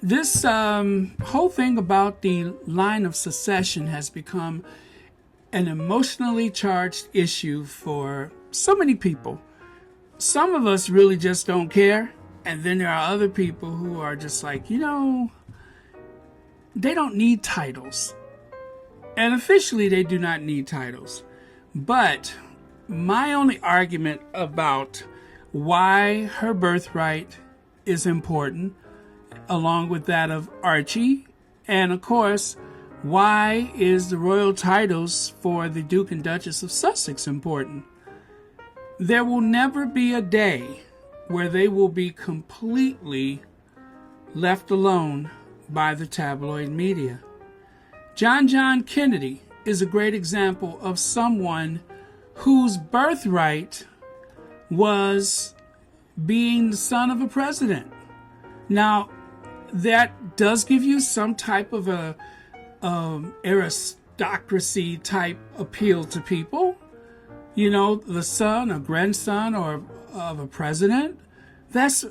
This whole thing about the line of succession has become an emotionally charged issue for so many people. Some of us really just don't care. And then there are other people who are just like, they don't need titles. And officially, they do not need titles. But my only argument about why her birthright is important, along with that of Archie, and of course, why is the royal titles for the Duke and Duchess of Sussex important? There will never be a day where they will be completely left alone by the tabloid media. John Kennedy is a great example of someone whose birthright was being the son of a president. Now, that does give you some type of a aristocracy type appeal to people. The son or grandson or of a president. That's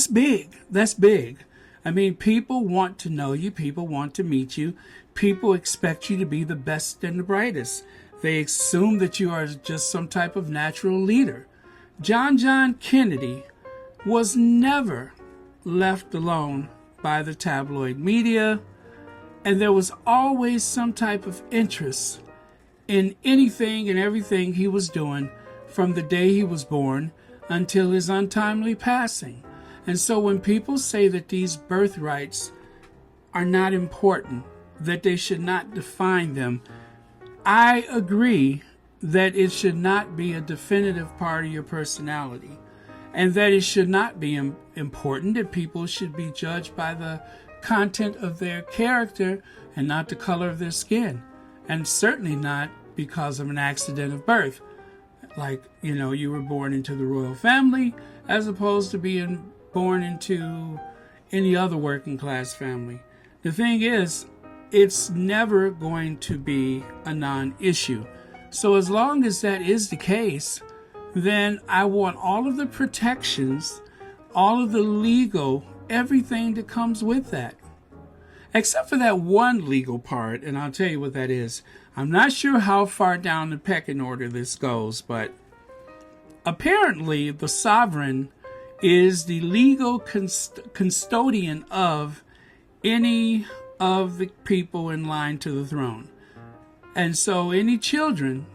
big. That's big. I mean, people want to know you. People want to meet you. People expect you to be the best and the brightest. They assume that you are just some type of natural leader. John Kennedy was never left alone by the tabloid media, and there was always some type of interest in anything and everything he was doing from the day he was born until his untimely passing. And so when people say that these birthrights are not important, that they should not define them, I agree that it should not be a definitive part of your personality, and that it should not be important, that people should be judged by the content of their character and not the color of their skin, and certainly not because of an accident of birth. Like, you were born into the royal family as opposed to being born into any other working class family. The thing is, it's never going to be a non-issue. So as long as that is the case, then I want all of the protections, all of the legal, everything that comes with that. Except for that one legal part, and I'll tell you what that is. I'm not sure how far down the pecking order this goes, but apparently the sovereign is the legal custodian of any of the people in line to the throne. And so any children,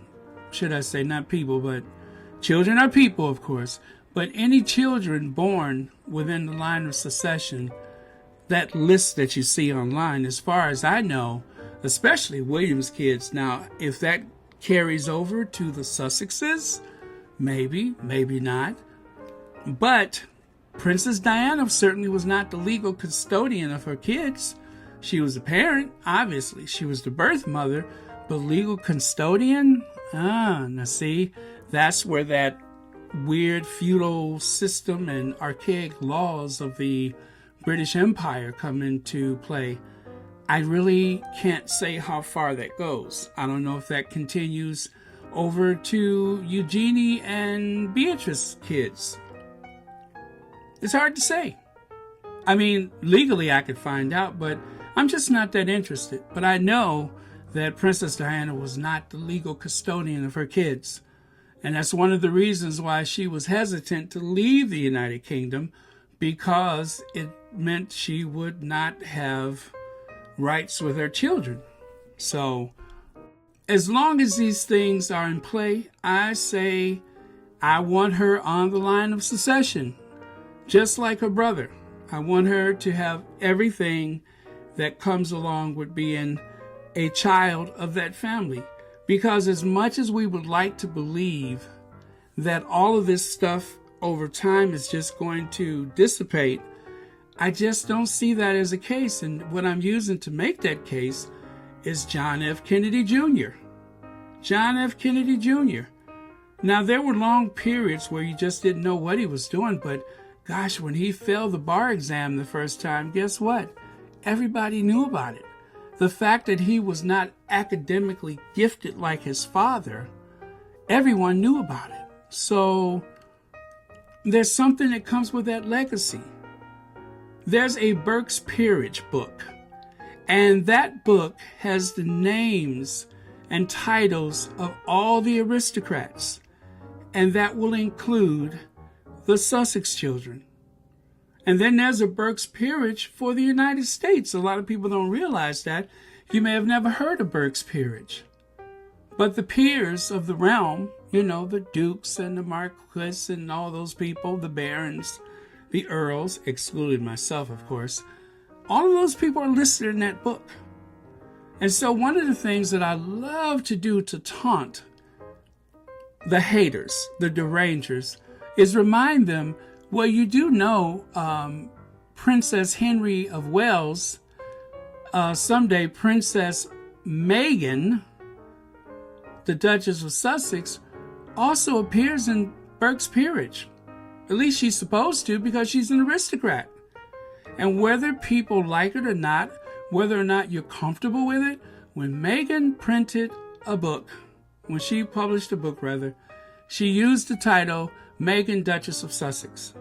should I say not people, but children are people, of course, but any children born within the line of succession, that list that you see online, as far as I know, especially William's kids. Now, if that carries over to the Sussexes, maybe not. But Princess Diana certainly was not the legal custodian of her kids. She was a parent, obviously. She was the birth mother, but legal custodian? Now see, that's where that weird feudal system and archaic laws of the British Empire come into play. I really can't say how far that goes. I don't know if that continues over to Eugenie and Beatrice's kids. It's hard to say. I mean, legally I could find out, but I'm just not that interested. But I know that Princess Diana was not the legal custodian of her kids. And that's one of the reasons why she was hesitant to leave the United Kingdom, because it meant she would not have rights with her children. So as long as these things are in play, I say I want her on the line of succession, just like her brother. I want her to have everything that comes along with being a child of that family. Because as much as we would like to believe that all of this stuff over time is just going to dissipate, I just don't see that as a case. And what I'm using to make that case is John F. Kennedy Jr. John F. Kennedy Jr. Now, there were long periods where you just didn't know what he was doing, but gosh, when he failed the bar exam the first time, guess what? Everybody knew about it. The fact that he was not academically gifted like his father, everyone knew about it. So there's something that comes with that legacy. there's a Burke's Peerage book. And that book has the names and titles of all the aristocrats. And that will include the Sussex children. And then there's a Burke's Peerage for the United States. A lot of people don't realize that. You may have never heard of Burke's Peerage. But the peers of the realm, the dukes and the marquis and all those people, the barons, the earls, excluding myself, of course, all of those people are listed in that book. And so one of the things that I love to do to taunt the haters, the derangers, is remind them, well, you do know Princess Henry of Wales, someday Princess Meghan, the Duchess of Sussex, also appears in Burke's Peerage. At least she's supposed to, because she's an aristocrat. And whether people like it or not, whether or not you're comfortable with it, when Meghan printed a book, when she published a book rather, she used the title Meghan, Duchess of Sussex.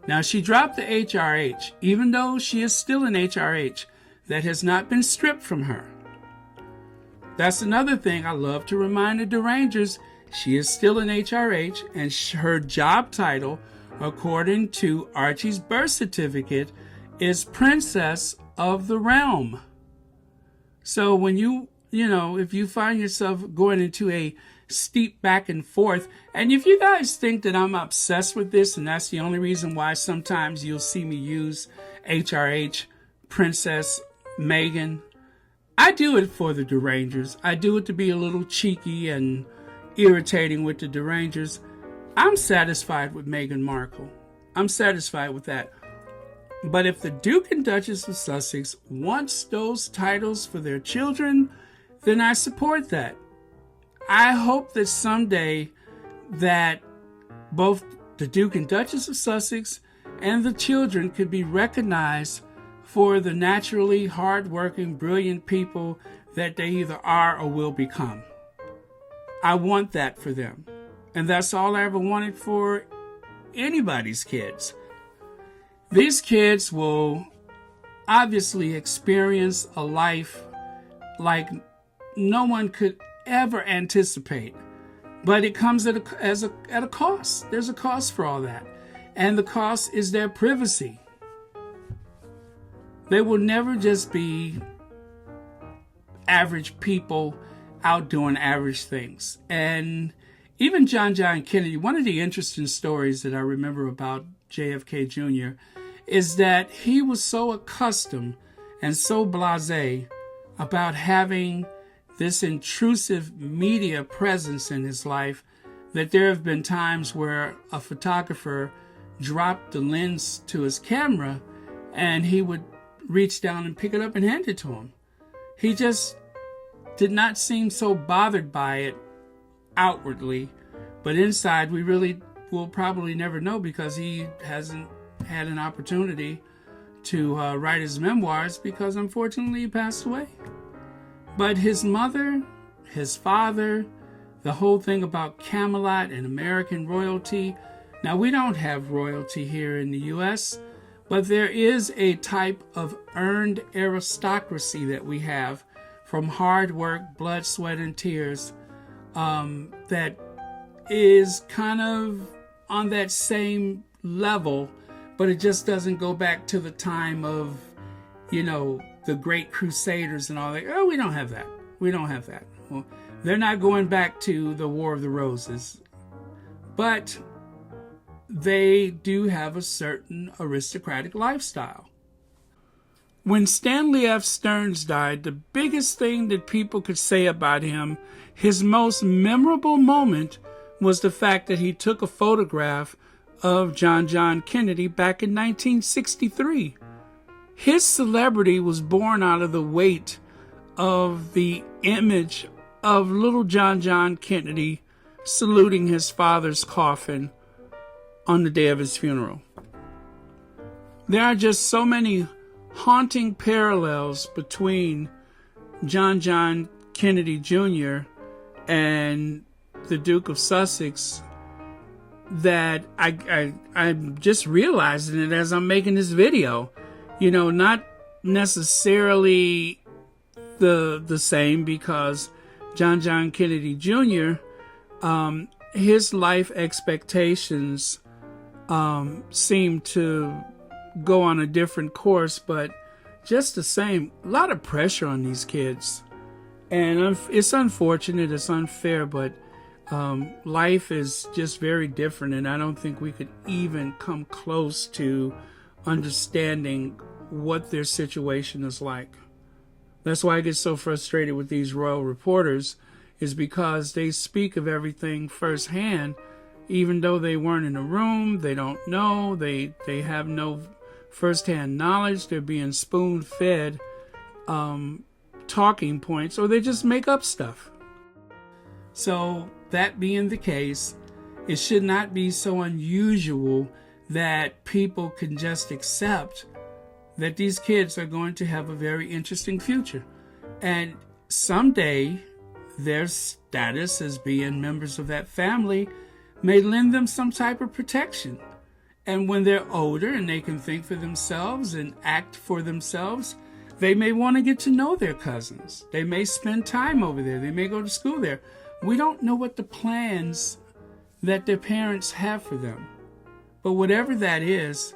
Now she dropped the HRH, even though she is still an HRH. That has not been stripped from her. That's another thing I love to remind the derangers. She is still an HRH, and her job title, according to Archie's birth certificate, is Princess of the Realm. So when if you find yourself going into a steep back and forth, and if you guys think that I'm obsessed with this and that's the only reason why sometimes you'll see me use HRH, Princess Meghan, I do it for the derangers. I do it to be a little cheeky and irritating with the derangers. I'm satisfied with Meghan Markle. I'm satisfied with that. But if the Duke and Duchess of Sussex wants those titles for their children, then I support that. I hope that someday that both the Duke and Duchess of Sussex and the children could be recognized for the naturally hardworking, brilliant people that they either are or will become. I want that for them. And that's all I ever wanted for anybody's kids. These kids will obviously experience a life like no one could ever anticipate. But it comes at a cost. There's a cost for all that. And the cost is their privacy. They will never just be average people out doing average things. And even John Kennedy, one of the interesting stories that I remember about JFK Jr. is that he was so accustomed and so blasé about having this intrusive media presence in his life that there have been times where a photographer dropped the lens to his camera and he would reach down and pick it up and hand it to him. He just did not seem so bothered by it outwardly, but inside we really will probably never know because he hasn't had an opportunity to write his memoirs because unfortunately he passed away. But his mother, his father, the whole thing about Camelot and American royalty. Now, we don't have royalty here in the U.S., but there is a type of earned aristocracy that we have from hard work, blood, sweat, and tears that is kind of on that same level, but it just doesn't go back to the time of, the great crusaders and all that. Oh, we don't have that. We don't have that. Well, they're not going back to the War of the Roses. But they do have a certain aristocratic lifestyle. When Stanley F. Stearns died, the biggest thing that people could say about him, his most memorable moment, was the fact that he took a photograph of John Kennedy back in 1963. His celebrity was born out of the weight of the image of little John Kennedy saluting his father's coffin on the day of his funeral. There are just so many haunting parallels between John Kennedy Jr. and the Duke of Sussex that I'm just realizing it as I'm making this video. Not necessarily the same, because John Kennedy Jr., his life expectations seem to go on a different course, but just the same, a lot of pressure on these kids. And it's unfortunate, it's unfair, but life is just very different, and I don't think we could even come close to understanding what their situation is like. That's why I get so frustrated with these royal reporters, is because they speak of everything firsthand, even though they weren't in the room, they don't know, they have no firsthand knowledge, they're being spoon-fed talking points, or they just make up stuff. So that being the case, it should not be so unusual that people can just accept that these kids are going to have a very interesting future. And someday, their status as being members of that family may lend them some type of protection. And when they're older and they can think for themselves and act for themselves, they may want to get to know their cousins. They may spend time over there. They may go to school there. We don't know what the plans that their parents have for them. But whatever that is,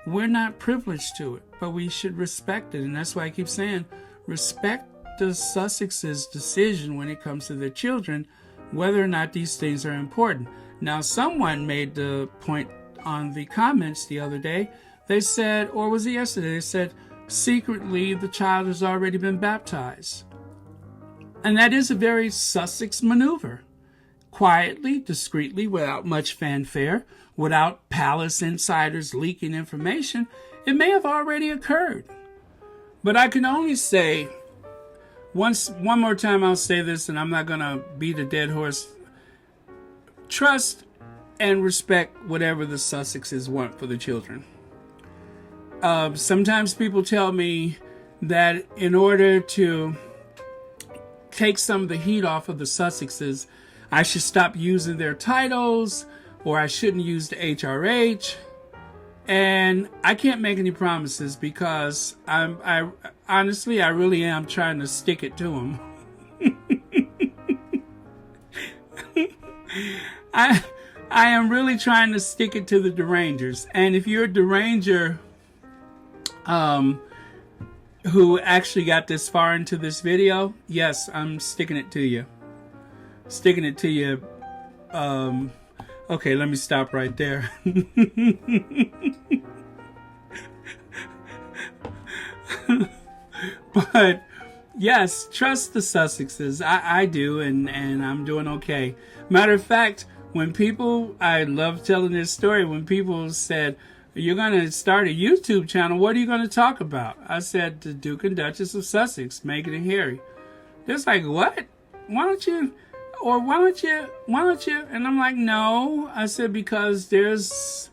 we're not privileged to it, but we should respect it. And that's why I keep saying, respect the Sussex's decision when it comes to their children, whether or not these things are important. Now, someone made the point on the comments the other day. They said, or was it yesterday? They said, secretly, the child has already been baptized. And that is a very Sussex maneuver. Quietly, discreetly, without much fanfare, without palace insiders leaking information, it may have already occurred. But I can only say, one more time I'll say this, and I'm not going to beat a dead horse. Trust and respect whatever the Sussexes want for the children. Sometimes people tell me that in order to take some of the heat off of the Sussexes, I should stop using their titles, or I shouldn't use the HRH. And I can't make any promises, because I honestly, I really am trying to stick it to them. I am really trying to stick it to the derangers. And if you're a deranger who actually got this far into this video, yes, I'm sticking it to you. Sticking it to you. Okay, let me stop right there. But yes, trust the Sussexes. I do, and I'm doing okay. Matter of fact, when people, I love telling this story, when people said, you're going to start a YouTube channel, what are you going to talk about? I said, the Duke and Duchess of Sussex, Meghan and Harry. They're like, what? Why don't you? And I'm like, no. I said, because there's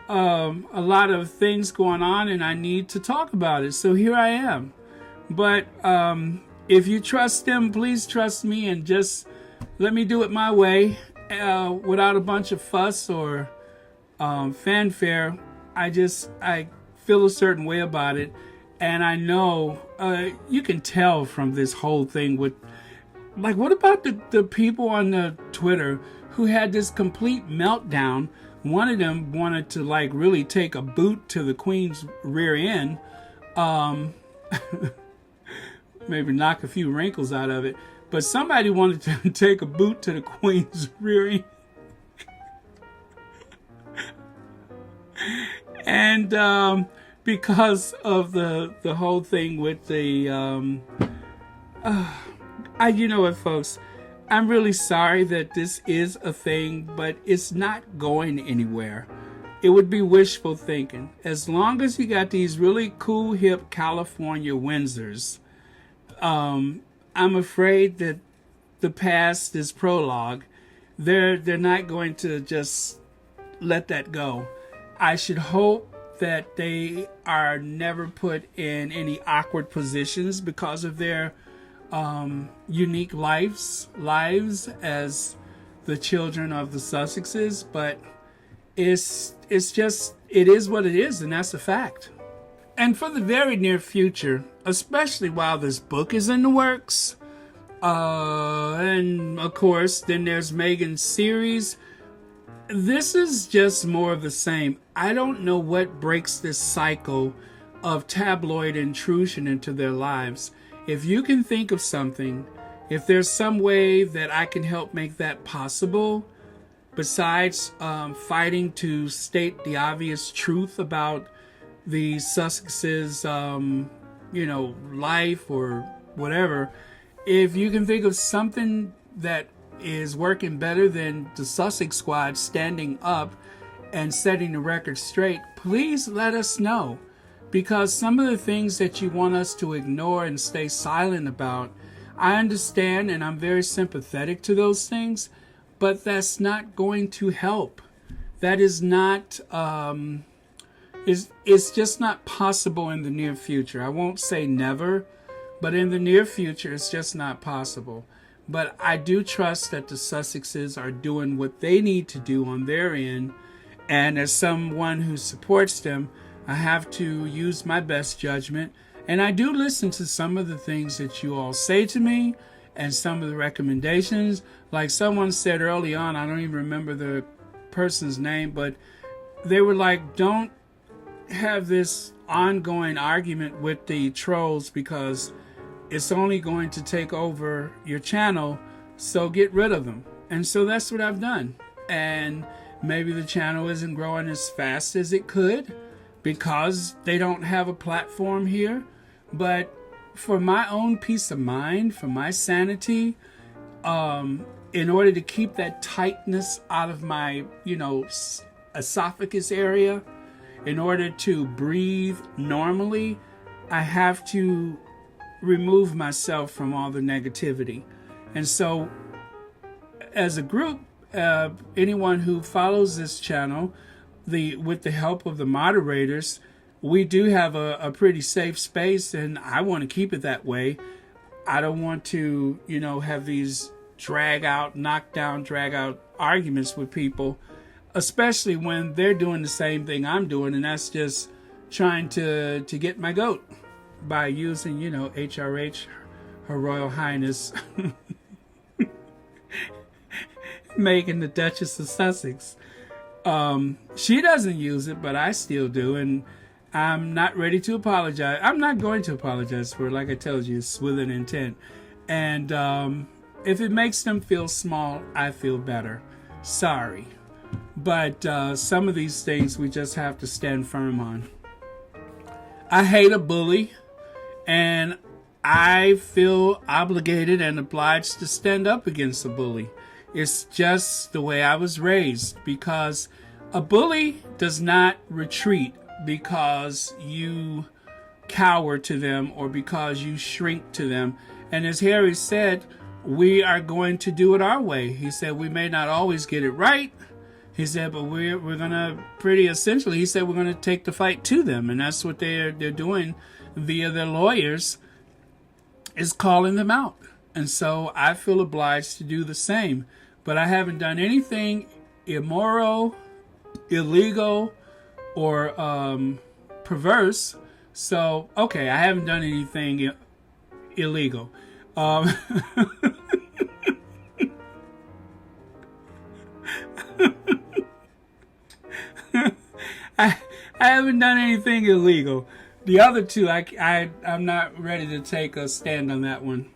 a lot of things going on and I need to talk about it. So here I am. But if you trust them, please trust me and just let me do it my way without a bunch of fuss or fanfare. I feel a certain way about it. And I know you can tell from this whole thing with, like, what about the people on the Twitter who had this complete meltdown? One of them wanted to, like, really take a boot to the Queen's rear end. Maybe knock a few wrinkles out of it. But somebody wanted to take a boot to the Queen's rear end. And because of the whole thing with the you know what, folks, I'm really sorry that this is a thing, but it's not going anywhere. It would be wishful thinking. As long as you got these really cool, hip California Windsors, I'm afraid that the past is prologue. They're not going to just let that go. I should hope that they are never put in any awkward positions because of their unique lives as the children of the Sussexes, but it is what it is, and that's a fact. and for the very near future, especially while this book is in the works, and of course, then there's Meghan's series. This is just more of the same. I don't know what breaks this cycle of tabloid intrusion into their lives. If you can think of something, if there's some way that I can help make that possible, besides fighting to state the obvious truth about the Sussex's, life or whatever, if you can think of something that is working better than the Sussex squad standing up and setting the record straight, please let us know. Because some of the things that you want us to ignore and stay silent about, I understand and I'm very sympathetic to those things, but that's not going to help. That is not, it's just not possible in the near future. I won't say never, but in the near future, it's just not possible. But I do trust that the Sussexes are doing what they need to do on their end. And as someone who supports them, I have to use my best judgment. And I do listen to some of the things that you all say to me and some of the recommendations. Like someone said early on, I don't even remember the person's name, but they were like, don't have this ongoing argument with the trolls because it's only going to take over your channel, so get rid of them. And so that's what I've done. And maybe the channel isn't growing as fast as it could because they don't have a platform here. But for my own peace of mind, for my sanity, in order to keep that tightness out of my, esophagus area, in order to breathe normally, I have to remove myself from all the negativity. And so as a group, anyone who follows this channel, with the help of the moderators, we do have a pretty safe space, and I want to keep it that way. I don't want to, have these drag out arguments with people, especially when they're doing the same thing I'm doing, and that's just trying to get my goat by using, HRH, Her Royal Highness Meghan, the Duchess of Sussex. She doesn't use it, but I still do, and I'm not ready to apologize. I'm not going to apologize for it. Like I told you, it's with an intent. And if it makes them feel small, I feel better. Sorry. But some of these things we just have to stand firm on. I hate a bully, and I feel obligated and obliged to stand up against a bully. It's just the way I was raised, because a bully does not retreat because you cower to them or because you shrink to them. And as Harry said, we are going to do it our way. He said we may not always get it right. He said, but we're going to we're going to take the fight to them. And that's what they're doing via their lawyers, is calling them out. And so I feel obliged to do the same. But I haven't done anything immoral, illegal, or perverse. So, okay, I haven't done anything illegal. I haven't done anything illegal. The other two, I'm not ready to take a stand on that one.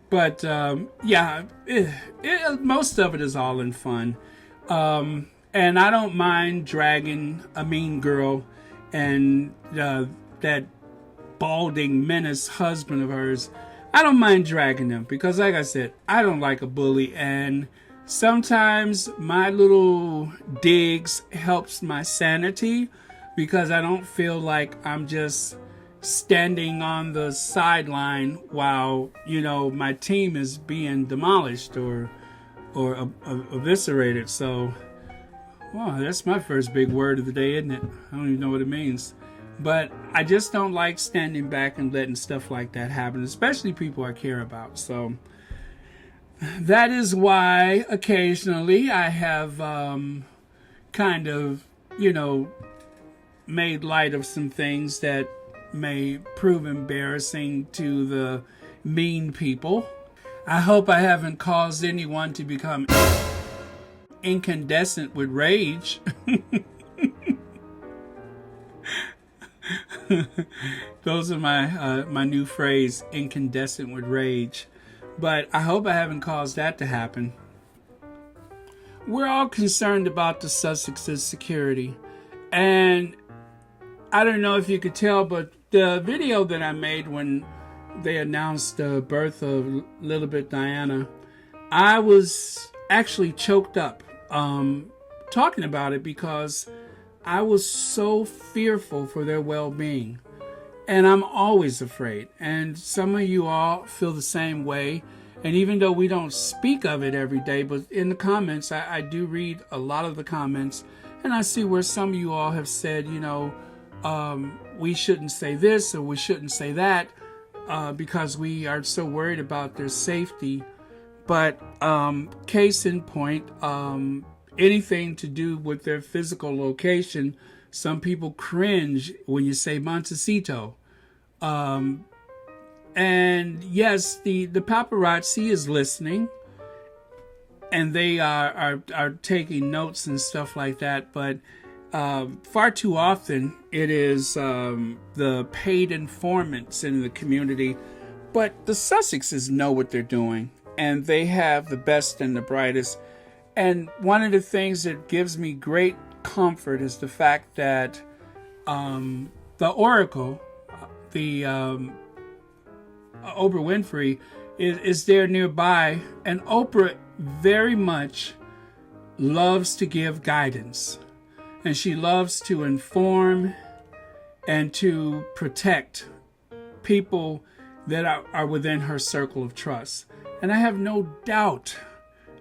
But most of it is all in fun. And I don't mind dragging a mean girl and that balding menace husband of hers. I don't mind dragging them because, like I said, I don't like a bully. And sometimes my little digs helps my sanity because I don't feel like I'm just standing on the sideline while, my team is being demolished or eviscerated. So, well, that's my first big word of the day, isn't it? I don't even know what it means. But I just don't like standing back and letting stuff like that happen, especially people I care about. So that is why occasionally I have kind of, made light of some things that may prove embarrassing to the mean people. I hope I haven't caused anyone to become incandescent with rage. Those are my new phrase, incandescent with rage. But I hope I haven't caused that to happen. We're all concerned about the Sussex's security. And I don't know if you could tell, but the video that I made when they announced the birth of Lili Diana, I was actually choked up talking about it because I was so fearful for their well-being. And I'm always afraid. And some of you all feel the same way. And even though we don't speak of it every day, but in the comments, I do read a lot of the comments. And I see where some of you all have said, you know, we shouldn't say this or we shouldn't say that because we are so worried about their safety. But case in point, anything to do with their physical location, some people cringe when you say Montecito. And yes, the paparazzi is listening and they are taking notes and stuff like that. But far too often it is the paid informants in the community. But the Sussexes know what they're doing and they have the best and the brightest. And one of the things that gives me great comfort is the fact that the Oracle, the Oprah Winfrey, is there nearby, and Oprah very much loves to give guidance, and she loves to inform and to protect people that are within her circle of trust. And I have no doubt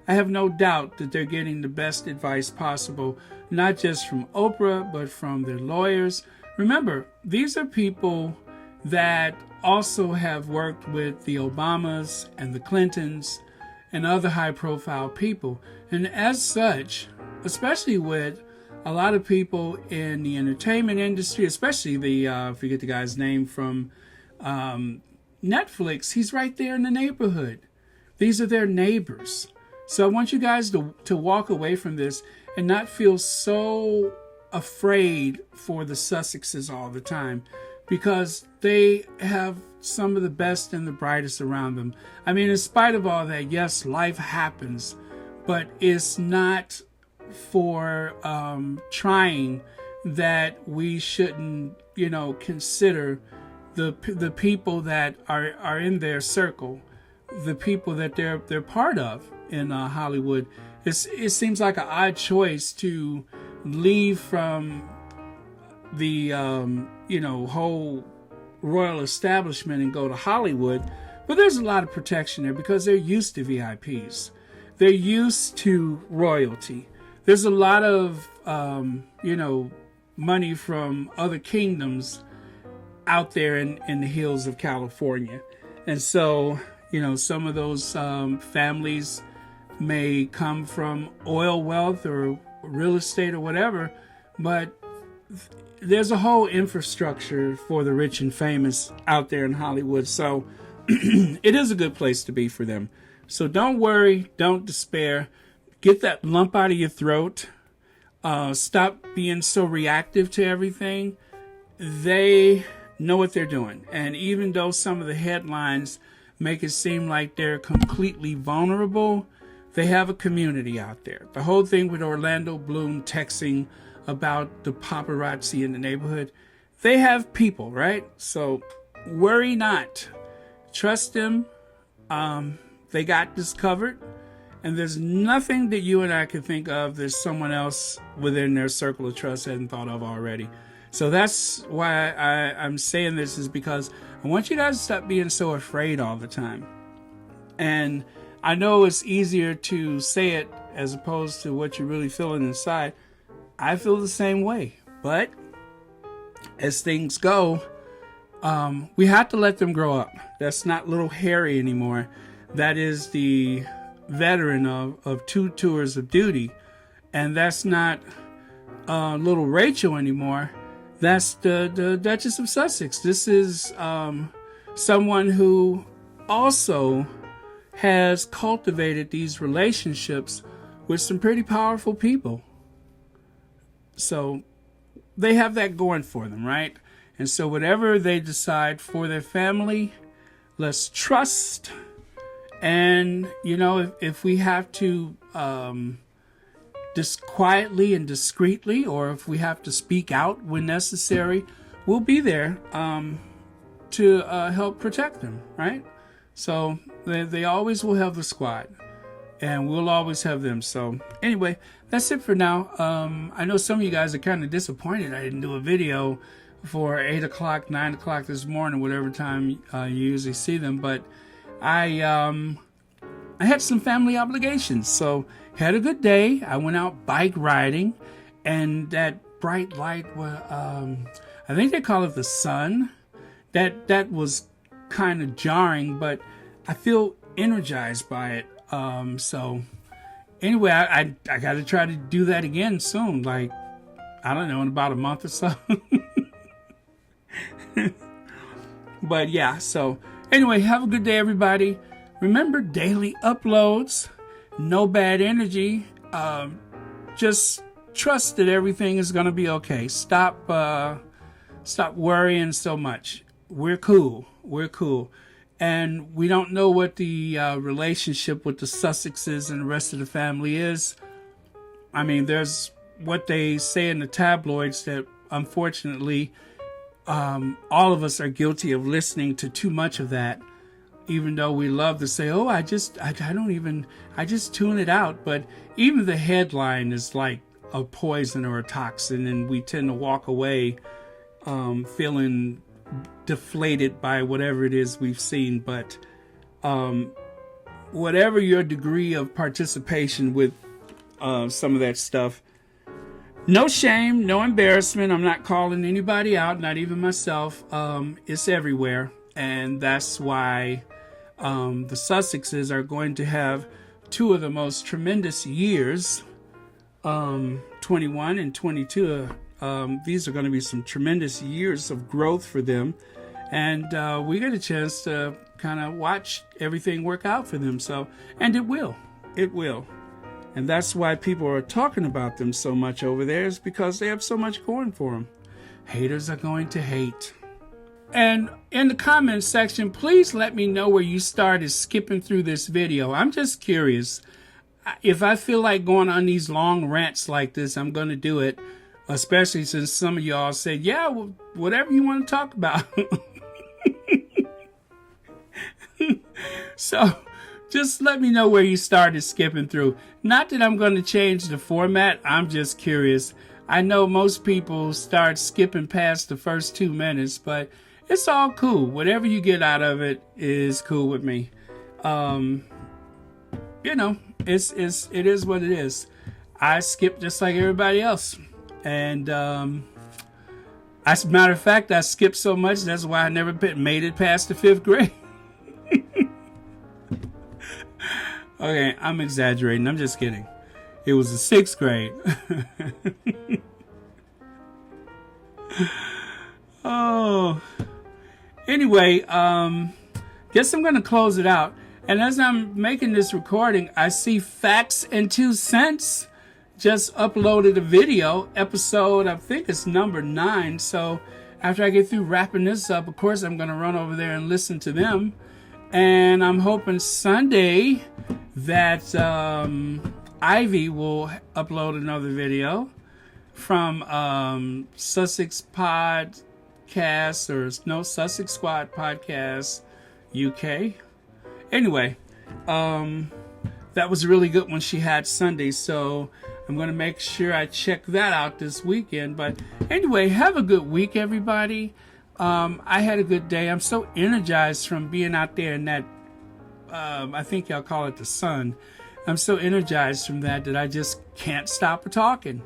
that they're getting the best advice possible, not just from Oprah, but from their lawyers. Remember, these are people that also have worked with the Obamas and the Clintons and other high-profile people. And as such, especially with a lot of people in the entertainment industry, especially the, I forget the guy's name from Netflix, he's right there in the neighborhood. These are their neighbors. So I want you guys to walk away from this and not feel so afraid for the Sussexes all the time, because they have some of the best and the brightest around them. I mean, in spite of all that, yes, life happens, but it's not for trying that we shouldn't, you know, consider the people that are in their circle, the people that they're part of in Hollywood. It seems like an odd choice to leave from the whole royal establishment and go to Hollywood, but there's a lot of protection there because they're used to VIPs. They're used to royalty. There's a lot of money from other kingdoms out there in the hills of California. And so, some of those families may come from oil wealth or real estate or whatever, but there's a whole infrastructure for the rich and famous out there in Hollywood. So it is a good place to be for them. So don't worry, don't despair. Get that lump out of your throat. Stop being so reactive to everything. They know what they're doing. And even though some of the headlines make it seem like they're completely vulnerable, they have a community out there. The whole thing with Orlando Bloom texting about the paparazzi in the neighborhood, they have people, right? So worry not. Trust them. They got this covered. And there's nothing that you and I can think of that someone else within their circle of trust hadn't thought of already. So that's why I'm saying this, is because I want you guys to stop being so afraid all the time. And I know it's easier to say it as opposed to what you're really feeling inside. I feel the same way. But as things go, we have to let them grow up. That's not little Harry anymore. That is the veteran of 2 tours of duty. And that's not little Rachel anymore. That's the Duchess of Sussex. This is someone who also has cultivated these relationships with some pretty powerful people. So they have that going for them, right? And so whatever they decide for their family, let's trust. And, you know, if we have to just quietly and discreetly, or if we have to speak out when necessary, we'll be there to help protect them, right? So they always will have the squad, and we'll always have them. So anyway, that's it for now. I know some of you guys are kind of disappointed I didn't do a video for 8 o'clock, 9 o'clock this morning, whatever time you usually see them, but I had some family obligations, so had a good day. I went out bike riding, and that bright light, I think they call it the sun, that was kind of jarring, but I feel energized by it. So anyway, I got to try to do that again soon, like, I don't know, in about a month or so. But yeah, so anyway, have a good day, everybody. Remember, daily uploads, no bad energy. Just trust that everything is going to be okay. Stop worrying so much. We're cool. We're cool. And we don't know what the relationship with the Sussexes and the rest of the family is. I mean, there's what they say in the tabloids that, unfortunately, all of us are guilty of listening to too much of that, even though we love to say, oh, I just tune it out. But even the headline is like a poison or a toxin, and we tend to walk away feeling deflated by whatever it is we've seen. But whatever your degree of participation with some of that stuff, no shame, no embarrassment. I'm not calling anybody out, not even myself. It's everywhere. And that's why the Sussexes are going to have two of the most tremendous years, 21 and 22. These are going to be some tremendous years of growth for them. And we get a chance to kind of watch everything work out for them. So, and it will. It will. And that's why people are talking about them so much over there, is because they have so much going for them. Haters are going to hate. And in the comments section, please let me know where you started skipping through this video. I'm just curious. If I feel like going on these long rants like this, I'm going to do it. Especially since some of y'all said, yeah, well, whatever you want to talk about. So just let me know where you started skipping through. Not that I'm going to change the format. I'm just curious. I know most people start skipping past the first 2 minutes, but it's all cool. Whatever you get out of it is cool with me. You know, it is what it is. I skip just like everybody else. And as a matter of fact, I skipped so much, that's why I never made it past the 5th grade. Okay, I'm exaggerating. I'm just kidding. It was the 6th grade. Oh. Anyway, guess I'm going to close it out. And as I'm making this recording, I see Facts and 2 Cents just uploaded a video, episode, I think it's number 9. So after I get through wrapping this up, of course, I'm going to run over there and listen to them. And I'm hoping Sunday that Ivy will upload another video from Sussex Podcast, or no, Sussex Squad Podcast UK. Anyway, that was a really good one she had Sunday, so I'm going to make sure I check that out this weekend. But anyway, have a good week, everybody. I had a good day. I'm so energized from being out there in that, I think y'all call it the sun. I'm so energized from that I just can't stop talking.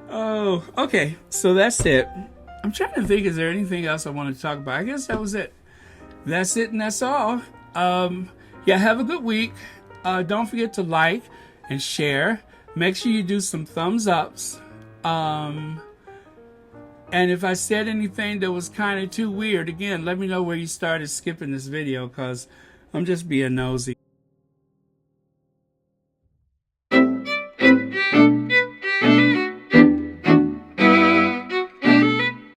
Oh, okay. So that's it. I'm trying to think, is there anything else I want to talk about? I guess that was it. That's it, and that's all. Yeah, have a good week. don't forget to like and share. Make sure you do some thumbs ups. And if I said anything that was kind of too weird, again, let me know where you started skipping this video, because I'm just being nosy.